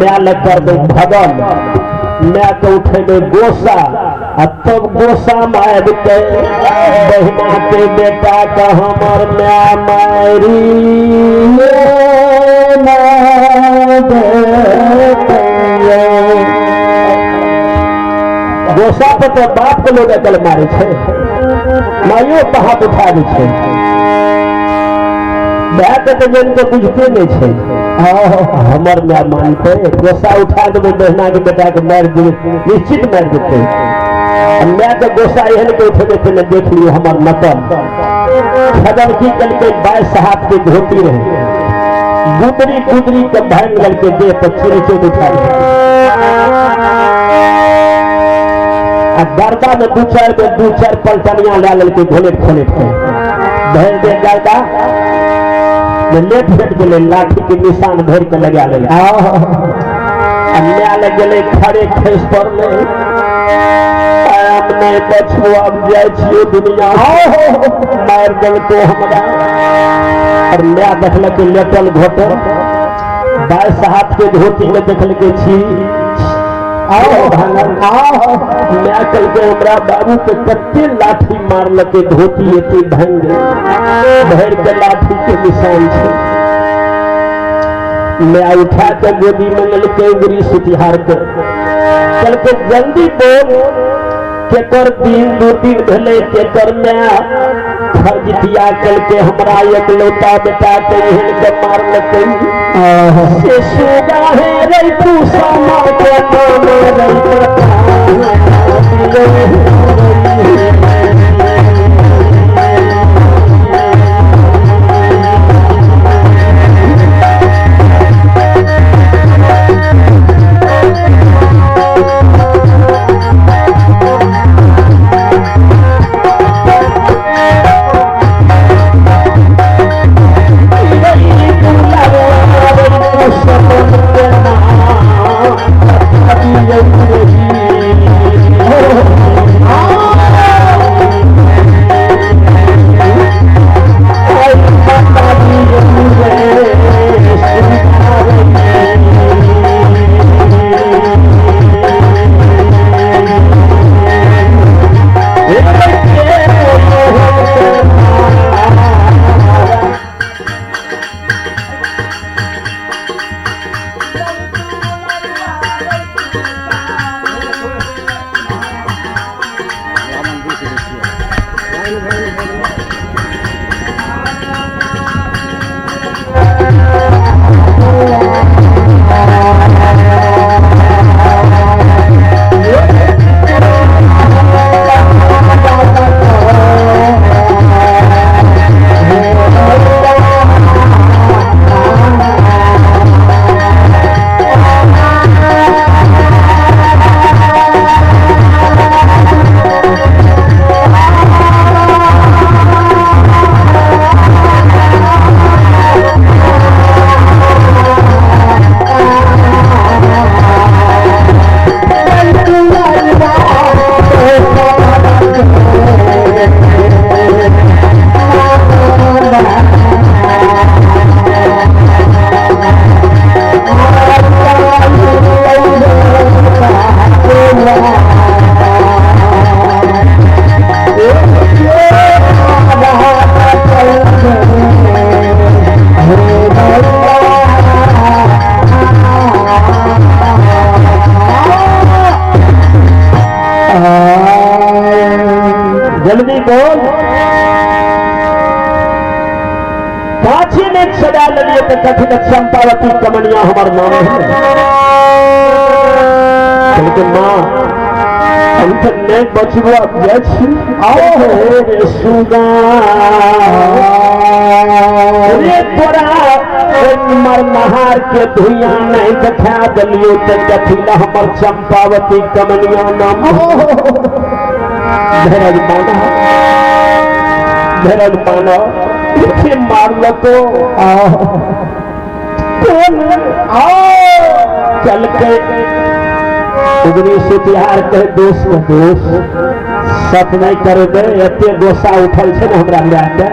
मैं लग कर दो भगन मैं तो उठे दे गोसा तब गोसा मार के बहना के बेटा का हमर मैं मारी गोसा पर तो बाप के लोग अकल मारे छे माइयो हाथ उठा दे छे बात तो जिनको बुझते नहीं छे हमर मैं मानते गोसा उठा देवे बहना के बेटा के मार देवे निश्चित मार देते मैं तो गोसा एहन के उठे पहले देख लियो हमार नकल खदर की कल के 22 हाथ के धोती रहे गुदरी गुदरी के भांग गल के देह पर चिरे चोट उठा गर्दा में दू चार पलटनिया ला लल घोले खोले भर दे गर्दा लेट फेट गए लाठी के निशान भर के लगा ले अन्या लग गए खड़े खेस पर नहीं बचो अब जाए दुनिया मार गल तो हमारा और मैं देखल के लेटल घोटल 22 हाथ के धोती में देखल के छी मैं कल के हमरा बाबू के कत्ते लाठी मारल के धोती एते भंग भर के लाठी के निशान छे मैं उठा के गोदी में ले के उंगली सुतिहार के चल के जल्दी बोल केकर दिन 2 दिन भले केकर मैं खरजितिया कल के हमरा एक लौटा बेटा के हिल के मार लके से सुगा है रे तू सामा के नाम जल्दी बोल काछी ने सदा ललिए तो कथित चंपावती कमनिया हमार नाम है क्योंकि माँ अंतर ने बचवा गच आओ रे सुगा रे तोरा मर नहार के धुइया नहीं देखा दलियो तो कथिला हमार चंपावती कमनिया नाम धरन पाना इसे मार लो तो चल के उगनी से बिहार के दोस्त सत नहीं करे दे एते गोसा उठल छे ना हमरा लाके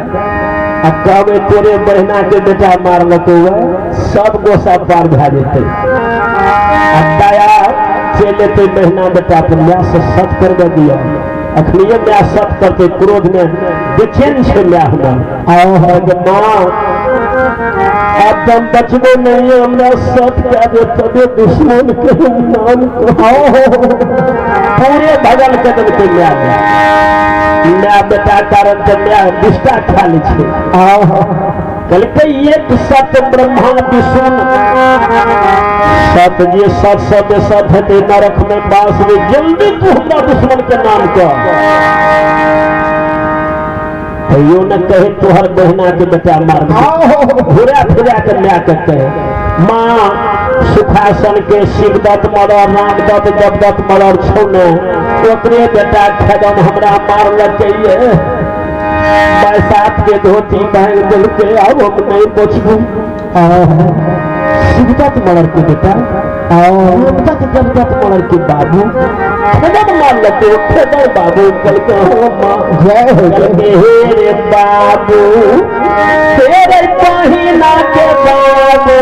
आ कबे तेरे बहना के बेटा मार लो तो सब गोसा पार भा जेते ले लेते बहना बेटा अपन न्याय से सत कर दिया अखनिए न्याय सत करते क्रोध में बेचैन से न्याय हुआ आओ माँ अब तुम बचने नहीं हमने सत क्या दे तबे दुश्मन के नाम को पूरे भगल कदम के न्याय बेटा कारण से न्याय निष्ठा खा ली कल के एक सत ब्रह्मा विष्णु सत जी सत सत सत है नरक में बास में जल्दी तू हमारा दुश्मन के नाम का यो न कहे तुहर बहना के बेटा मार घुरा फिरा कर न्याय करते माँ सुखासन के शिवदत्त मरर रामदत्त जगदत्त मरर छोने ओकरे बेटा खदम हमरा मार लगे बरसात के धोती पहन दिल के अब हम नहीं पहुंचू शिवदत्त मरर के बेटा जगदत्त मरर के बाबू खदम मार लगे खदम बाबू कल के हो माँ जय हो रे बाबू तेरे पहिना के बाबू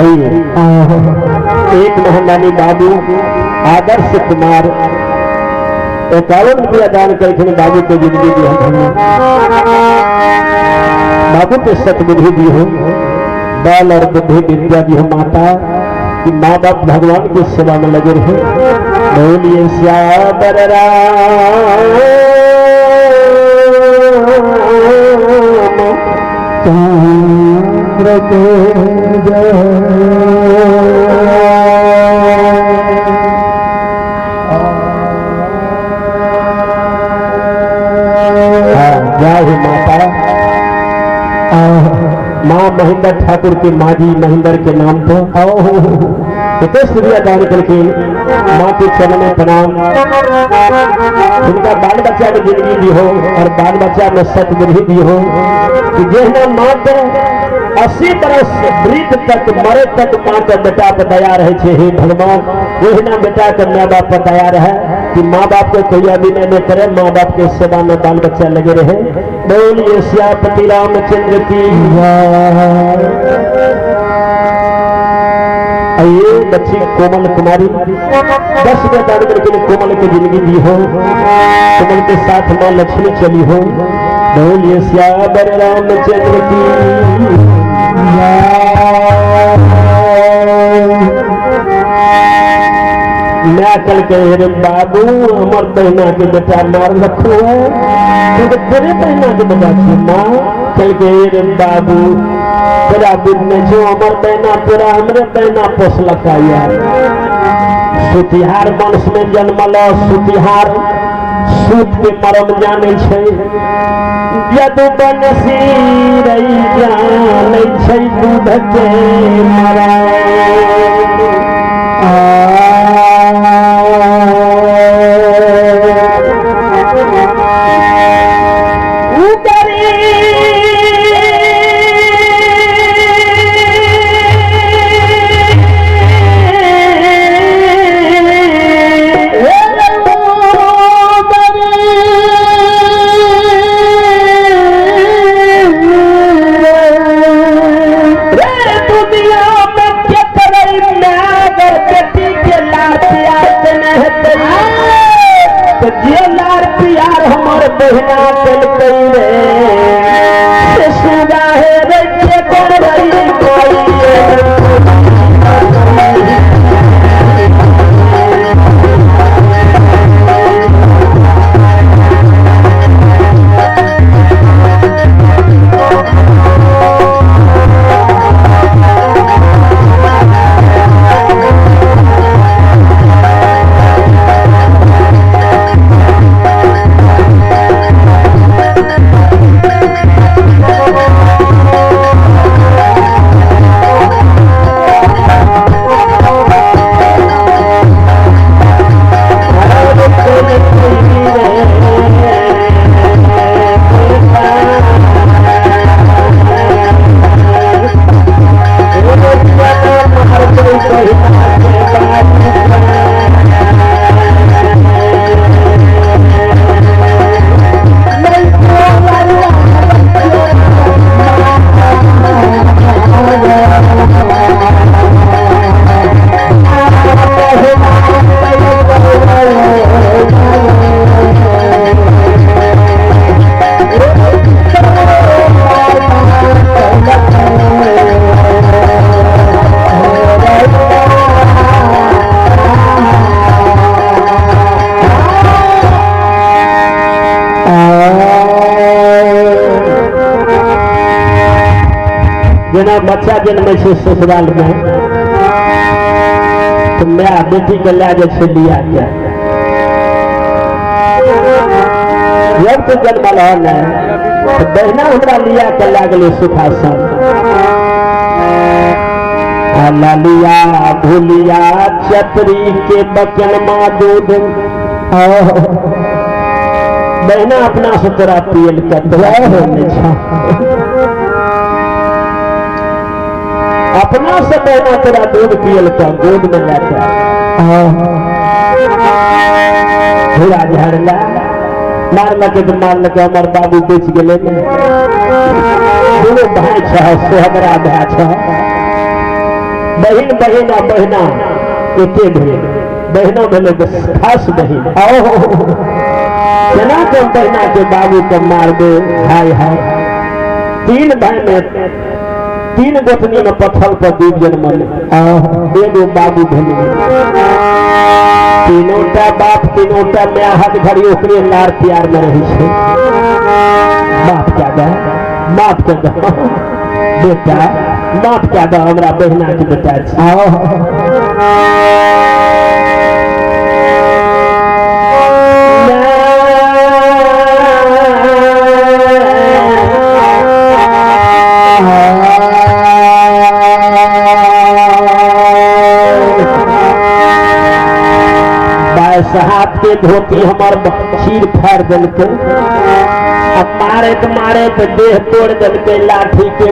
एक मेहमानी बाबू आदर्श कुमार 51 रुपया दान करके बाबू को जिंदगी दी है। बाबू के सतबुद्धि दी हो, बल और बुद्धि विद्या दी हो माता कि माँ बाप भगवान की सेवा में लगे रहे। बोलिए श्याम राम चंद्र के जय माता। माँ महेंद्र ठाकुर के माँ जी महेंद्र के नाम पर सूर्य दान करके माँ के चरण में प्रणाम। उनका बाल बच्चा की जिंदगी भी हो और बाल बच्चा में सतबुद्धि भी हो कि जैसे माँ को 80 बरस वृद्ध तक मरे तक माँ का बेटा पर दया रहे। हे भगवान वही बेटा के माँ बाप पर दया रहे कि माँ बाप को कोई अभिनय न करे, माँ बाप के सेवा में बाल बच्चा लगे रहे। बोलिए श्यापति रामचंद्र की। ये बच्ची कोमल कुमारी 10 रुपया दान करके कोमल की जिंदगी दी हो, कोमल के साथ माँ लक्ष्मी चली हो। बोलिए श्याम रामचंद्र की। मैं कल कह बाबू हमार बहना के बेटा मार रखो है तो तेरे बहना के बेटा की माँ कल कह बाबू तेरा बुद्ध जो हमार बहना तेरा हमरे बहना पोसलका यार। सुतिहार वंश में जन्मल सुतिहार सूत के मरम जाने छे। यदु बनसी रही जाने छे दूध के मरा। जना बच्चा जन्मे से ससुराल में तो मैं बेटी के ला जैसे लिया गया जब तो जन्म रहन है तो बहना हमरा लिया के लागले सुखासन। लालिया भूलिया चतरी के बचन माँ दूध बहना अपना से तोरा पियल अपना से बहना तेरा दूध पियल का गोद में लाता भूला झाड़ला मार लगे तो मार लगे हमार बाबू बेच गए दोनों भाई छ सोहबरा भाई छ बहन बहन आ बहना एके भेल बहनों भेले खास बहन केना के बहना के बाबू के मार दे हाय हाय तीन भाई में तीन गोतनी में पत्थर पर दीप जन्मल एगो बाबू भेले तीनोटा बाप तीनोटा मैं हाथ घड़ी ओकरे लार प्यार में रही छे माफ क्या दा माफ कर दो बेटा माफ क्या दो हमरा बहना के बेटा हाथ के धोती हमार चीर फाड़ दिल के मारे तो देह तोड़ दिल के लाठी के